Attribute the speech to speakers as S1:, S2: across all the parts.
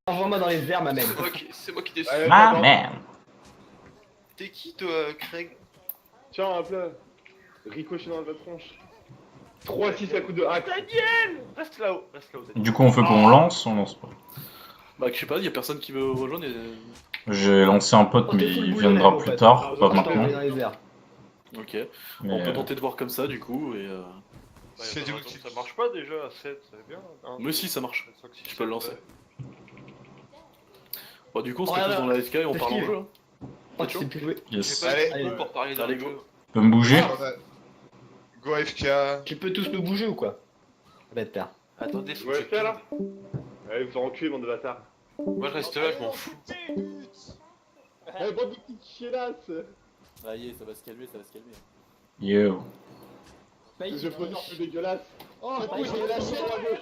S1: Envoie-moi dans les airs, ma mère.
S2: C'est moi qui décide.
S3: Ouais,
S4: Ma
S3: attends.
S4: man.
S2: T'es qui toi, Craig?
S3: Tiens, hop là. Ricochet dans la tronche. 3-6 à coup de hack.
S2: Daniel! Reste là-haut, Daniel.
S4: Du coup, on fait qu'on lance, on lance pas.
S5: Bah, je sais pas, y'a personne qui veut rejoindre.
S4: J'ai lancé un pote,
S1: Oh,
S4: mais
S1: t'es full
S4: il
S1: boulonnais,
S4: viendra
S1: mon
S4: plus
S1: pote.
S4: tard,
S3: Ah,
S4: pas
S3: je
S1: Je
S4: maintenant.
S1: t'envoie dans les airs.
S5: Ok.
S4: Mais,
S5: On peut tenter de voir comme ça, du coup, et
S2: C'est du outil. Ça marche pas déjà à 7, c'est bien. Hein.
S5: Mais si, ça marche.
S2: Je
S5: Je peux le lancer.
S2: ouais.
S5: Bah, du coup, on se
S1: Oh,
S5: retrouve
S1: là,
S5: dans la FK et on
S1: c'est
S5: parle en
S1: Steve.
S5: jeu. Hein.
S1: Oh, tu sais plus jouer.
S4: Yes.
S2: J'ai pas
S3: Allez,
S2: de
S1: allez.
S2: coup pour parler dans
S5: Allez,
S2: le
S5: go.
S2: jeu.
S4: Tu peux me bouger?
S6: Go AFK.
S1: Tu peux tous nous bouger ou quoi? Bête père.
S2: Attendez, faut
S3: Ouais,
S2: que
S3: fais là. Allez, vous en enculez, bande de bâtards.
S2: Moi je reste là, je m'en fous.
S3: Allez, bande de petites chienasses.
S5: Ah, yeah, ça va se calmer, ça va se calmer.
S4: Yo.
S3: Je peux dire plus dégueulasse. Oh, oui, j'ai lâché à gauche.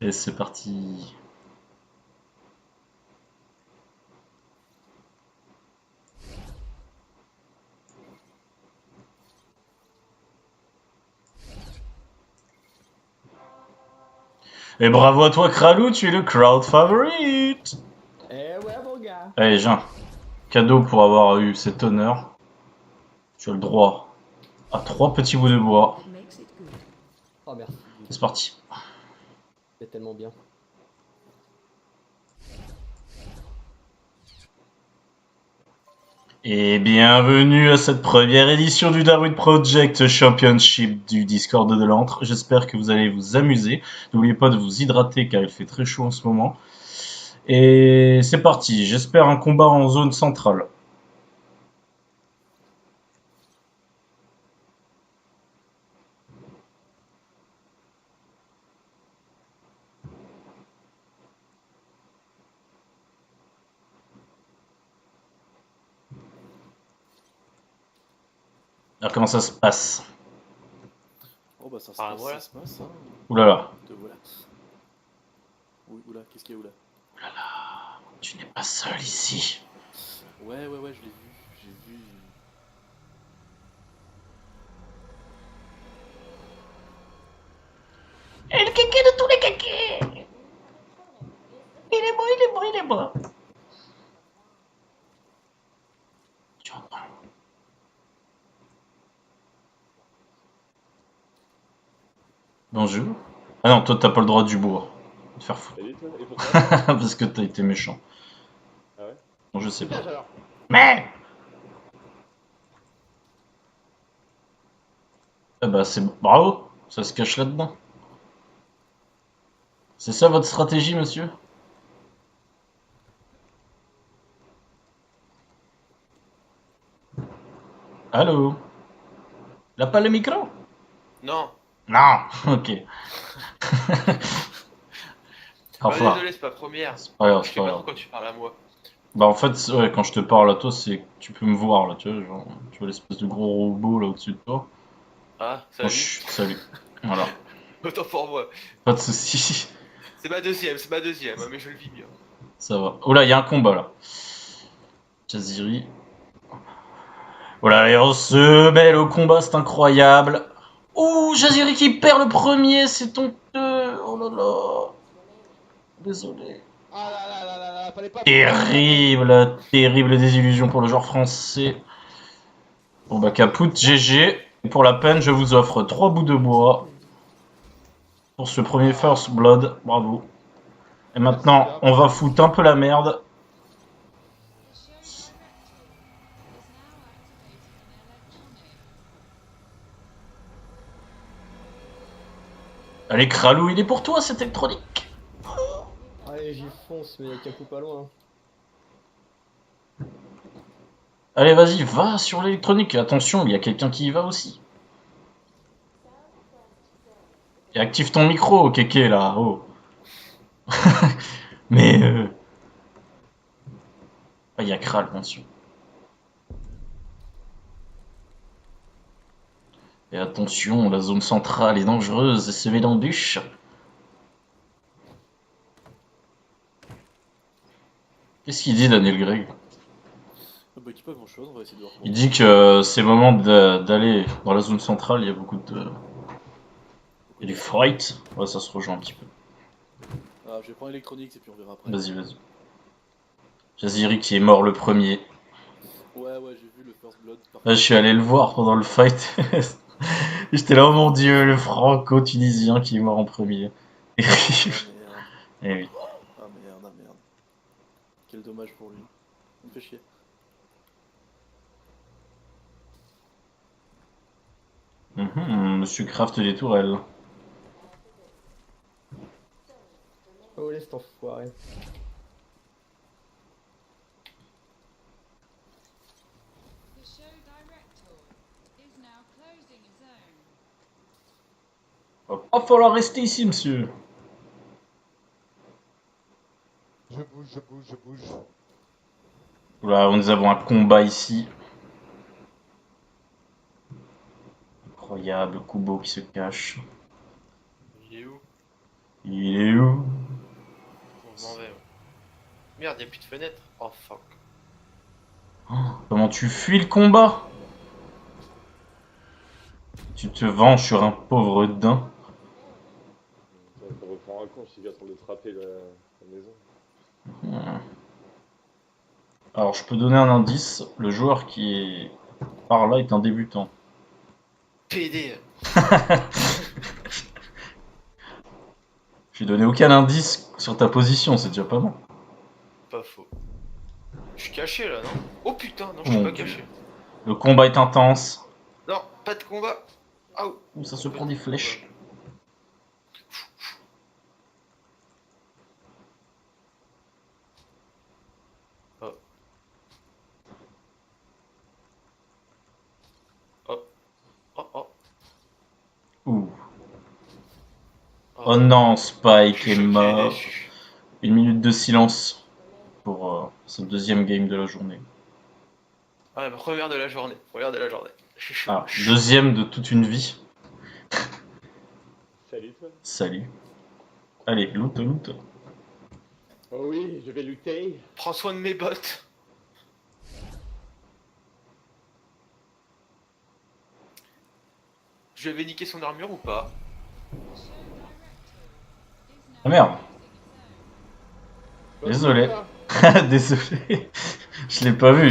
S4: Et c'est parti. Et bravo à toi, Kralou, tu es le crowd favorite.
S1: Eh ouais, mon gars.
S4: Allez, Jean. Cadeau pour avoir eu cet honneur. Tu as le droit à 3 petits bouts de bois.
S1: Oh merci.
S4: C'est parti.
S1: C'est tellement bien.
S4: Et bienvenue à cette première édition du Darwin Project Championship du Discord de l'Antre. J'espère que vous allez vous amuser. N'oubliez pas de vous hydrater car il fait très chaud en ce moment. Et c'est parti, j'espère un combat en zone centrale. Alors comment ça se passe?
S5: Oh, bah, ça se
S2: Ah,
S5: passe,
S2: voilà.
S5: ça se passe. Hein.
S4: Oulala,
S5: Te voilà. Oula, qu'est-ce qu'il y a, oula?
S4: tu n'es pas seul ici.
S5: Ouais, je l'ai vu, j'ai vu.
S4: Et le kéké de tous les kékés. Il est beau. Tu entends? Bonjour. Ah non, toi t'as pas le droit du bois. Va te faire foutre.
S3: Salut, toi. Et pourquoi?
S4: Parce que t'as été méchant.
S3: Ah ouais?
S4: Bon, je sais pas.
S3: Dégage alors.
S4: Mais eh bah c'est bravo, ça se cache là-dedans. C'est ça votre stratégie, monsieur? Allô? Là pas le micro?
S2: Non.
S4: Non, ok.
S2: Ah,
S4: Enfin,
S2: désolé, c'est pas première.
S4: c'est pas grave,
S2: Je
S4: c'est
S2: sais
S4: pas
S2: pas
S4: grave.
S2: pourquoi tu parles à moi.
S4: Bah en fait, ouais, quand je te parle à toi, c'est que tu peux me voir là, tu vois, genre, tu vois l'espèce de gros robot là au-dessus de toi.
S2: Ah,
S4: Bon,
S2: salut.
S4: salut. Voilà,
S2: Autant pour moi.
S4: pas de soucis,
S2: C'est ma deuxième, mais je le vis bien.
S4: ça va. Oh là, il y a un combat là. Jaziri. Oh là, et on se mêle au combat, c'est incroyable. Oh, Jaziri qui perd le premier, c'est honteux. Oh là là. Désolé.
S3: Ah là, fallait pas.
S4: Terrible désillusion pour le joueur français. Bon bah Caput, GG. Et pour la peine, je vous offre 3 bouts de bois pour ce premier First Blood. Bravo. Et maintenant, on va foutre un peu la merde. Allez, Kralou, il est pour toi cette électronique.
S1: Allez, j'y fonce, mais y'a qu'un coup pas loin.
S4: Allez, vas-y, va sur l'électronique. Attention, il y a quelqu'un qui y va aussi. Et active ton micro, Kéké, là. Oh. Mais ah, il y a Kral, bien sûr. Et attention, la zone centrale est dangereuse et se met d'embûches. Qu'est-ce qu'il dit, Daniel Gregg?
S5: Ah, bah, pas grand chose, on va essayer de voir.
S4: Il dit que c'est le moment d'aller dans la zone centrale, il y a beaucoup de... Et les fights. Ouais, ça se rejoint un petit peu.
S5: Ah, je vais prendre électronique et puis on verra après.
S4: Vas-y, vas-y. Jaziri qui est mort le premier.
S5: Ouais, ouais, j'ai vu le First Blood.
S4: Là, je suis allé le voir pendant le fight. J'étais là, oh mon dieu, le franco-tunisien qui est mort en premier.
S5: Ah merde.
S4: Eh oui.
S5: Ah merde, ah merde. Quel dommage pour lui. Il me fait chier.
S4: Monsieur Kraft des tourelles.
S1: Oh, laisse t'enfoirer.
S7: The show director is now closing a zone.
S4: Va pas falloir rester ici, monsieur.
S6: Je bouge, je bouge, je bouge.
S4: Là, nous avons un combat ici. Incroyable, Kubo qui se cache.
S2: Il est où?
S4: Il est où?
S2: On m'en va. Merde, y'a plus de fenêtre. Oh fuck.
S4: Comment tu fuis le combat? Tu te venges sur un pauvre daim.
S3: Ça reprend un con si vient de frapper la maison.
S4: Alors, je peux donner un indice. Le joueur qui est par là est un débutant.
S2: PD.
S4: J'ai donné aucun indice sur ta position, c'est déjà pas mal.
S2: Pas faux. Je suis caché là, non? Oh putain, non, je
S4: Mon
S2: suis pas
S4: Dieu.
S2: caché.
S4: Le combat est intense.
S2: Non, pas de combat. Ah,
S4: Ouh, ça se prend des flèches.
S2: oh, oh.
S4: Ouh. Oh non, Spike est mort.
S2: Déçu.
S4: 1 minute de silence pour ce deuxième game de la journée.
S2: Ah, bah, première de la journée. Première de la journée. Je suis chaud.
S4: Ah, deuxième de toute une vie.
S3: Salut toi.
S4: Salut. Allez, loot, loot.
S3: Oh oui, je vais lutter.
S2: Prends soin de mes bottes. Je vais niquer son armure ou pas?
S4: Ah merde. Désolé. Désolé. Je l'ai pas vu,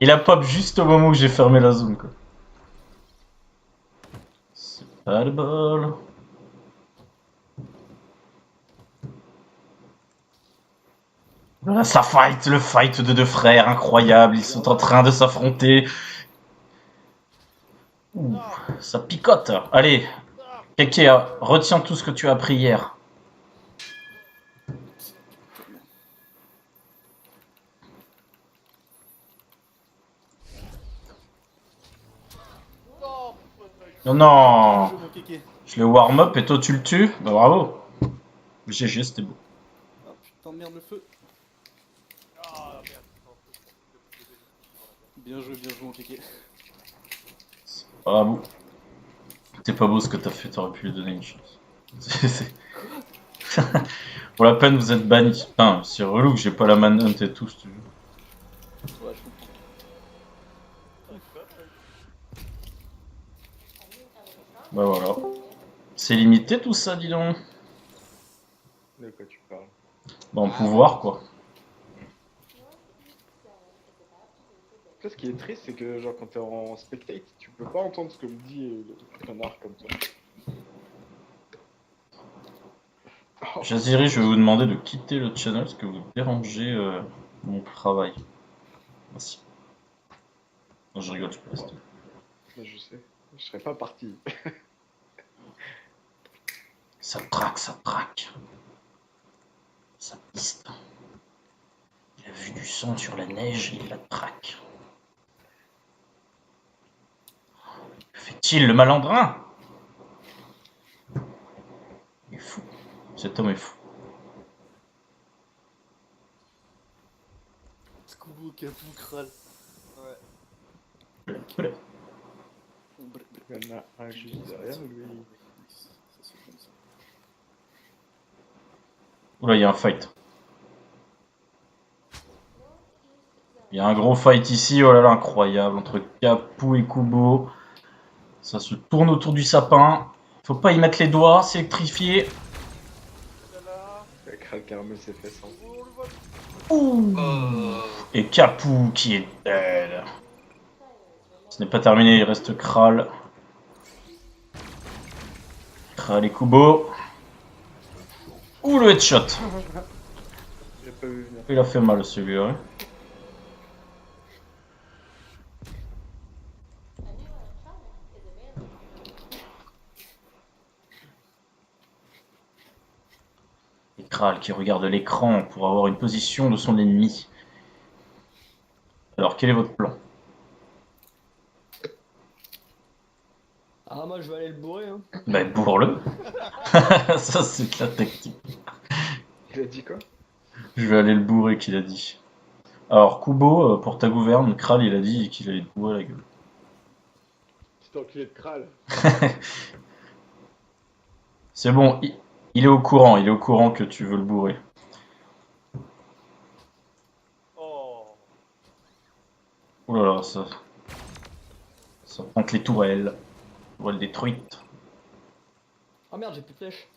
S4: il a pop juste au moment où j'ai fermé la zone, quoi. C'est pas le bol. Voilà, ça fight, le fight de deux frères, incroyable. Ils sont en train de s'affronter. Ouh, ça picote. Allez, Keke, retiens tout ce que tu as appris hier. Non, non.
S5: Je joue mon kéké.
S4: Je l'ai warm-up et toi tu le tues. Bah bravo. GG, c'était beau.
S5: Ah putain de merde, le feu. Bien joué mon kéké.
S4: Bravo. C'était pas beau ce que t'as fait, t'aurais pu lui donner une chance. Pour la peine, vous êtes banni. Putain, c'est relou que j'ai pas la manhunt et tout, si tu veux.
S5: Ouais, je comprends.
S4: Bah voilà. C'est limité tout ça, dis donc.
S3: De quoi tu parles?
S4: Bah en pouvoir, quoi.
S3: Toi, ce qui est triste, c'est que genre quand t'es en spectate, tu peux pas entendre ce que me dit le connard comme ça. Oh,
S4: Jaziri, je vais vous demander de quitter le channel parce que vous dérangez mon travail. Merci. Non, je rigole, je peux rester.
S3: bah, je sais, je serais pas parti.
S4: Ça traque, ça traque. Ça piste. Il a vu du sang sur la neige, il la traque. Que fait-il, le malandrin? Il est fou. Cet homme est fou.
S5: Scoobo qui a tout crâle.
S4: Voilà.
S3: Il y en a un juste derrière lui.
S5: Ça se fait comme ça.
S4: Oula, il y a un fight. Il y a un gros fight ici, oh là là, incroyable, entre Capou et Kubo. Ça se tourne autour du sapin. Faut pas y mettre les doigts, c'est électrifié.
S3: Kral qui a remis ses fesses. Hein.
S4: Ouh.
S2: Oh.
S4: Et Capou qui est dead. Ce n'est pas terminé, il reste Kral. Kral et Kubo. Ouh, le headshot.
S3: J'ai pas vu venir.
S4: Il a fait mal celui-là. Hein. Et Kral qui regarde l'écran pour avoir une position de son ennemi. Alors, quel est votre plan?
S1: Ah, moi je vais aller le bourrer, hein.
S4: Bah, bourre-le. Ça, c'est la tactique.
S3: Il a dit quoi?
S4: Je vais aller le bourrer, qu'il a dit. Alors, Kubo, pour ta gouverne, Kral, il a dit qu'il allait te bourrer la gueule.
S6: Petit enculé de Kral.
S4: C'est bon, il est au courant que tu veux le bourrer.
S6: Oh.
S4: Oh là là, ça plante les tourelles. Tourelles détruites.
S1: Ah merde, j'ai plus de flèches.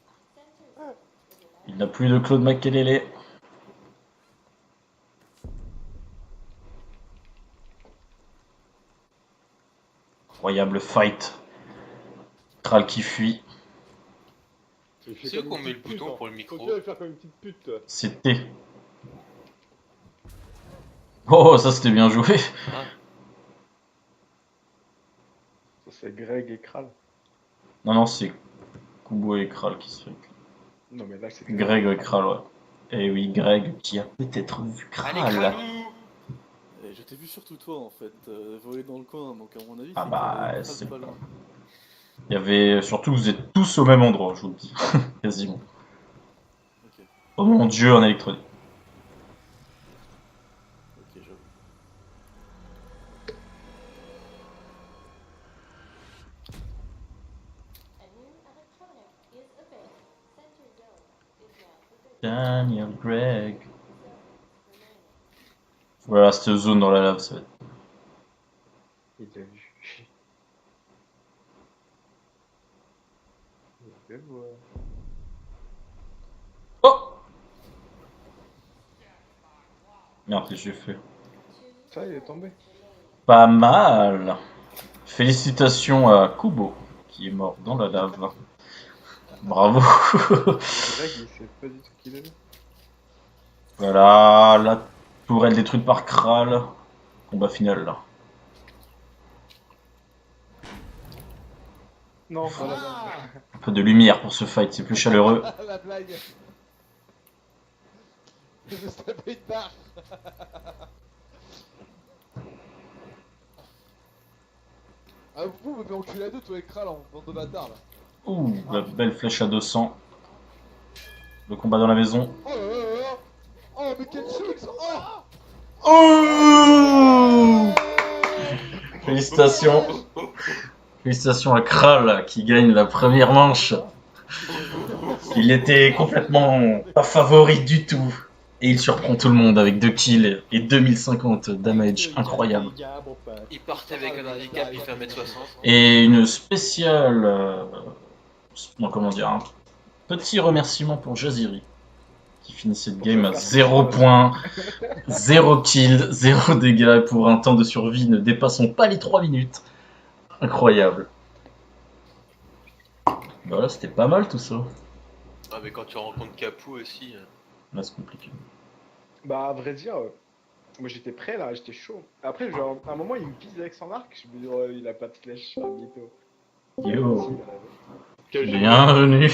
S4: Il n'a plus de Claude Makelele. Incroyable fight. Kral qui fuit.
S2: C'est où qu'on met le bouton pour le micro?
S6: Faut que tu faire comme une petite pute, toi.
S4: C'était. Oh, ça c'était bien joué.
S2: Ah.
S3: Ça c'est Greg et Kral.
S4: Non, non, c'est Kubo et Kral qui se fait.
S3: Non mais là c'est
S4: Greg et Kral, ouais. Et oui, Greg qui a peut-être vu
S2: Allez,
S4: Kral.
S2: Kralou!
S5: Et je t'ai vu surtout toi en fait, voler dans le coin, donc à mon avis,
S4: Ah
S5: c'est
S4: bah,
S5: que
S4: c'est
S5: pas loin.
S4: Il y avait. Surtout, vous êtes tous au même endroit, je vous le dis. Quasiment.
S5: Ok,
S4: Oh mon dieu, en électronique.
S5: ok, j'avoue.
S4: Daniel Greg. Voilà, cette zone dans la lave, ça va être.
S3: Il a vu. Je vais voir.
S4: Oh merde, qu'est-ce que j'ai fait?
S3: Ça il est tombé.
S4: Pas mal. Félicitations à Kubo, qui est mort dans la lave. Bravo.
S3: Greg il sait pas du tout qui il est.
S4: Voilà, la tourelle détruite par Kral. Combat final là.
S3: Non, voilà.
S4: Un peu de lumière pour ce fight, c'est plus chaleureux.
S6: La blague. Je me suis tapé une barre. Ah vous me enculé à deux toi et Kral en bande de bâtards là.
S4: Ouh, la belle flèche à 200. Le combat dans la maison.
S6: Oh là là là là. Oh mais quel shoot. Oh.
S4: Oh Félicitations. Félicitations à Kral qui gagne la première manche. Il était complètement pas favori du tout. Et il surprend tout le monde avec 2 kills et 2050 damage incroyable.
S2: Il partait avec un handicap, il fait 1m60.
S4: Et une spéciale... non, comment dire, un petit remerciement pour Jaziri, qui finit cette game à 0 points, 0 kills, 0 dégâts, pour un temps de survie ne dépassant pas les 3 minutes. Incroyable. Voilà, c'était pas mal tout ça.
S2: Ah mais quand tu rencontres Capou aussi...
S4: Là, c'est compliqué.
S3: Bah à vrai dire, moi j'étais prêt là, j'étais chaud. Après genre, à un moment il me vise avec son arc, je me dis oh, il a pas de flèche sur le mytho.
S4: Yo,
S3: Quel génie.
S4: bienvenue.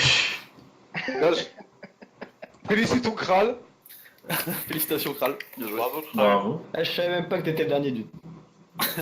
S6: Là, félicite ton Kral.
S5: Félicitations Kral.
S2: Bravo, Kral.
S4: Bravo.
S1: Ah, je savais même pas que t'étais le dernier du.